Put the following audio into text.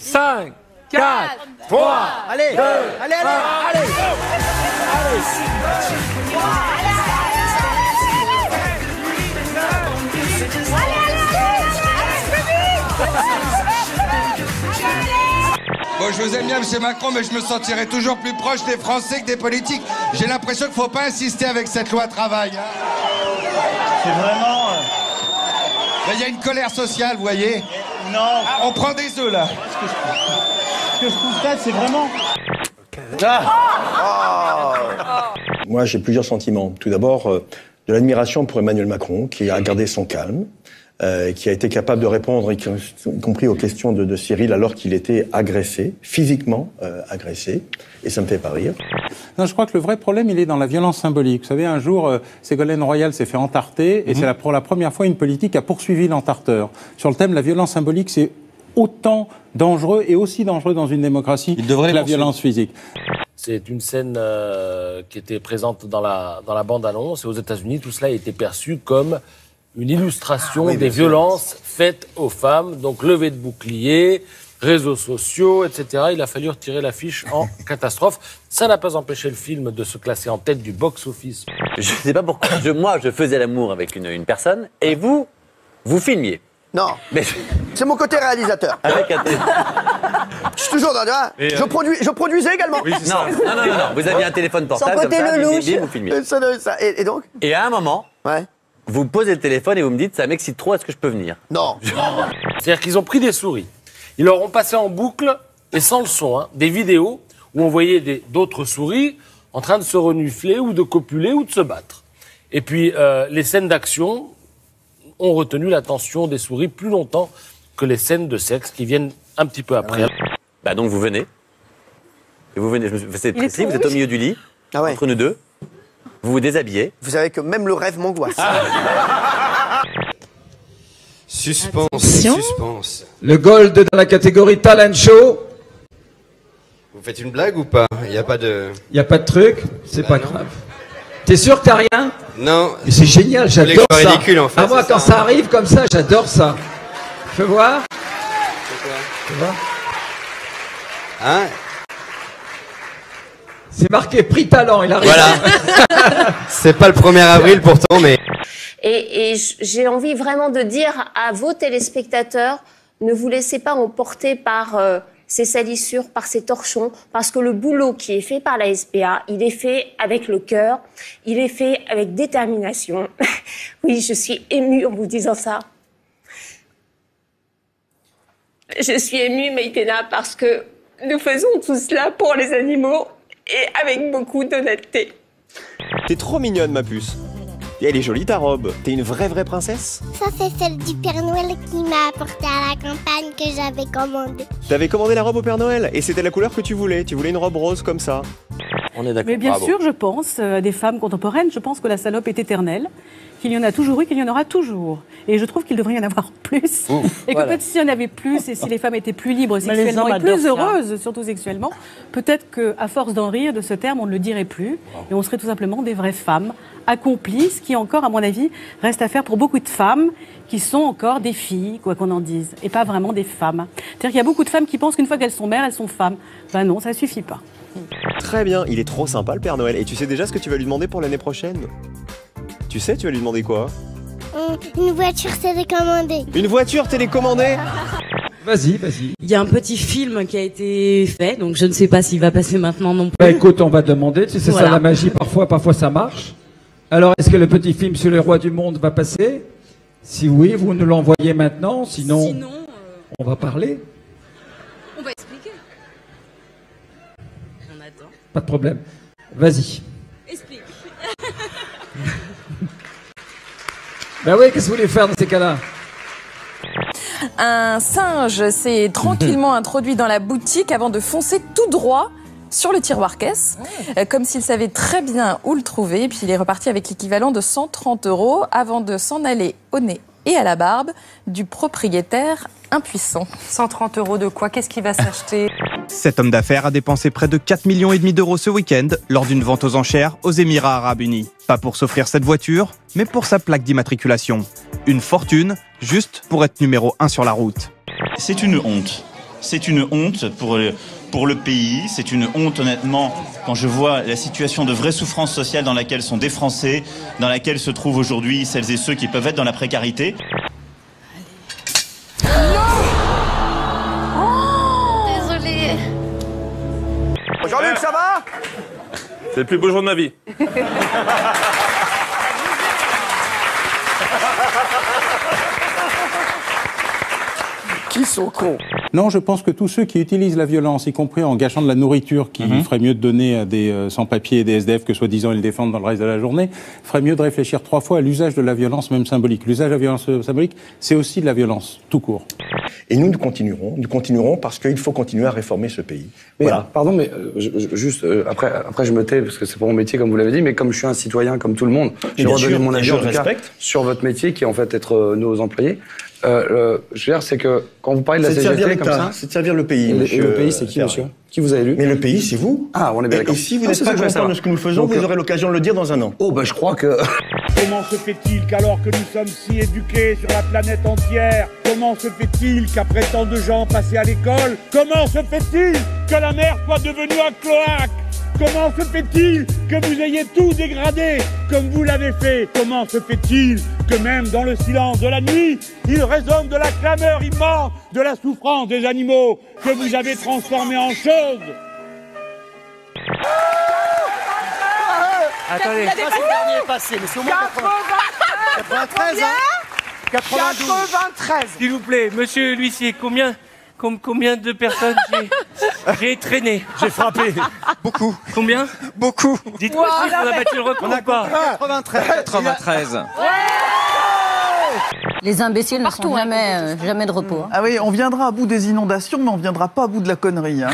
5, 4, 3, allez, 2, allez, allez, Bon, je vous aime bien, M. Macron, mais je me sentirai toujours plus proche des Français que des politiques. J'ai l'impression qu'il ne faut pas insister avec cette loi travail. Hein. C'est vraiment... Il y a une colère sociale, vous voyez. Non. Ah, on prend des œufs, là. Ce que je constate, c'est vraiment... Moi, j'ai plusieurs sentiments. Tout d'abord, de l'admiration pour Emmanuel Macron, qui a gardé son calme, qui a été capable de répondre, y compris aux questions de Cyril, alors qu'il était agressé, physiquement agressé, et ça me fait pas rire. Non, je crois que le vrai problème, il est dans la violence symbolique. Vous savez, un jour, Ségolène Royal s'est fait entarter, et c'est pour la première fois une politique a poursuivi l'entarteur. Sur le thème, la violence symbolique, c'est autant dangereux et aussi dangereux dans une démocratie que la violence physique. C'est une scène qui était présente dans la bande-annonce, et aux États-Unis, tout cela a été perçu comme une illustration des violences faites aux femmes, donc levée de boucliers, réseaux sociaux, etc. Il a fallu retirer l'affiche en catastrophe. Ça n'a pas empêché le film de se classer en tête du box-office. Je ne sais pas pourquoi, moi, je faisais l'amour avec une personne, et vous filmiez. Non, mais c'est mon côté réalisateur. Avec un je suis toujours dans je produisais également. Oui, non, vous aviez un téléphone portable. Son côté comme ça, lelouch. vous filmiez. Et donc Et à un moment, vous posez le téléphone et vous me dites, ça m'excite trop, est-ce que je peux venir? Non. C'est-à-dire qu'ils ont pris des souris. Ils leur ont passé en boucle, et sans le son, des vidéos où on voyait d'autres souris en train de se renifler ou de copuler ou de se battre. Et puis, les scènes d'action ont retenu l'attention des souris plus longtemps que les scènes de sexe qui viennent un petit peu après. Bah donc vous venez. Et vous venez, c'est précis, vous êtes au milieu du lit, entre nous deux. Vous vous déshabillez. Vous savez que même le rêve m'angoisse. Suspense, suspense. Le gold dans la catégorie talent show. Vous faites une blague ou pas? Il n'y a pas de... Il n'y a pas de truc, c'est pas grave. T'es sûr que t'as rien? Non. Mais c'est génial, j'adore ça. Ridicule, en fait, moi, quand ça arrive comme ça, j'adore ça. Fais voir. Fais voir. Hein? C'est marqué prix talent, il arrive. Voilà. C'est pas le 1er avril pourtant, mais... Et j'ai envie vraiment de dire à vos téléspectateurs, ne vous laissez pas emporter par ces salissures, par ces torchons, parce que le boulot qui est fait par la SPA, il est fait avec le cœur, il est fait avec détermination. Oui, je suis émue en vous disant ça. Je suis émue, Maïtena, parce que nous faisons tout cela pour les animaux et avec beaucoup d'honnêteté. T'es trop mignonne, ma puce. Et elle est jolie ta robe. T'es une vraie princesse. Ça, c'est celle du Père Noël qui m'a apporté à la campagne que j'avais commandée. T'avais commandé la robe au Père Noël et c'était la couleur que tu voulais. Tu voulais une robe rose comme ça. On est d'accord. Mais bien sûr, je pense à des femmes contemporaines. Je pense que la salope est éternelle, qu'il y en a toujours eu, qu'il y en aura toujours. Et je trouve qu'il devrait y en avoir plus. Et que peut-être s'il y en avait plus et si les femmes étaient plus libres sexuellement et plus heureuses, surtout sexuellement, peut-être qu'à force d'en rire de ce terme, on ne le dirait plus. Et on serait tout simplement des vraies femmes accomplies, ce qui encore, à mon avis, reste à faire pour beaucoup de femmes qui sont encore des filles, quoi qu'on en dise, et pas vraiment des femmes. C'est-à-dire qu'il y a beaucoup de femmes qui pensent qu'une fois qu'elles sont mères, elles sont femmes. Ben non, ça suffit pas. Très bien, il est trop sympa le Père Noël. Et tu sais déjà ce que tu vas lui demander pour l'année prochaine? Tu sais, tu vas lui demander quoi? Une voiture télécommandée. Une voiture télécommandée? Vas-y, vas-y. Il y a un petit film qui a été fait, donc je ne sais pas s'il va passer maintenant non plus. Bah écoute, on va demander, tu sais, ça la magie, parfois ça marche. Alors, est-ce que le petit film sur les rois du monde va passer? Si oui, vous nous l'envoyez maintenant, sinon on va parler. On va expliquer. On attend. Pas de problème. Vas-y. Explique. Ben oui, qu'est-ce que vous voulez faire dans ces cas-là? Un singe s'est tranquillement introduit dans la boutique avant de foncer tout droit sur le tiroir caisse, comme s'il savait très bien où le trouver. Et puis il est reparti avec l'équivalent de 130 € avant de s'en aller au nez et à la barbe du propriétaire impuissant. 130 € de quoi? Qu'est-ce qu'il va s'acheter? Cet homme d'affaires a dépensé près de 4,5 millions d'euros ce week-end lors d'une vente aux enchères aux Émirats Arabes Unis. Pas pour s'offrir cette voiture, mais pour sa plaque d'immatriculation. Une fortune, juste pour être numéro 1 sur la route. C'est une honte. C'est une honte pour le pays, c'est une honte honnêtement quand je vois la situation de vraie souffrance sociale dans laquelle sont des Français, dans laquelle se trouvent aujourd'hui celles et ceux qui peuvent être dans la précarité. Désolée. Jean-Luc, ça va? C'est le plus beau jour de ma vie. Qui sont cons? Non, je pense que tous ceux qui utilisent la violence, y compris en gâchant de la nourriture, qui ferait mieux de donner à des sans-papiers et des SDF que soi-disant ils défendent dans le reste de la journée, ferait mieux de réfléchir 3 fois à l'usage de la violence, même symbolique. L'usage de la violence symbolique, c'est aussi de la violence, tout court. Et nous continuerons parce qu'il faut continuer à réformer ce pays. Mais, voilà. Pardon, mais après je me tais parce que c'est pas mon métier comme vous l'avez dit, mais comme je suis un citoyen comme tout le monde, je vais redonner mon avis en tout cas sur votre métier qui est en fait être nos employés. Je veux dire, c'est que quand vous parlez de la CGT comme ça, c'est de servir le pays. Et le pays, c'est qui, monsieur? Qui vous avez élu? Mais le pays, c'est vous. Ah, on est bien d'accord. Et si vous n'êtes pas content de ce que nous faisons, vous aurez l'occasion de le dire dans un an. Oh, ben je crois que... Comment se fait-il qu'alors que nous sommes si éduqués sur la planète entière, comment se fait-il qu'après tant de gens passés à l'école, comment se fait-il que la mer soit devenue un cloaque? Comment se fait-il que vous ayez tout dégradé comme vous l'avez fait? Comment se fait-il que même dans le silence de la nuit, il résonne de la clameur immense de la souffrance des animaux que vous avez transformés en choses? Attendez, ça c'est le dernier passé, mais c'est au moins 93, hein? 93. S'il vous plaît, monsieur l'huissier, combien de personnes j'ai traîné? J'ai frappé. Beaucoup. Combien? Beaucoup. Dites-moi si on a battu le record ou pas. 93. Les imbéciles ne sont jamais de repos. Ah oui, on viendra à bout des inondations, mais on viendra pas à bout de la connerie. Hein.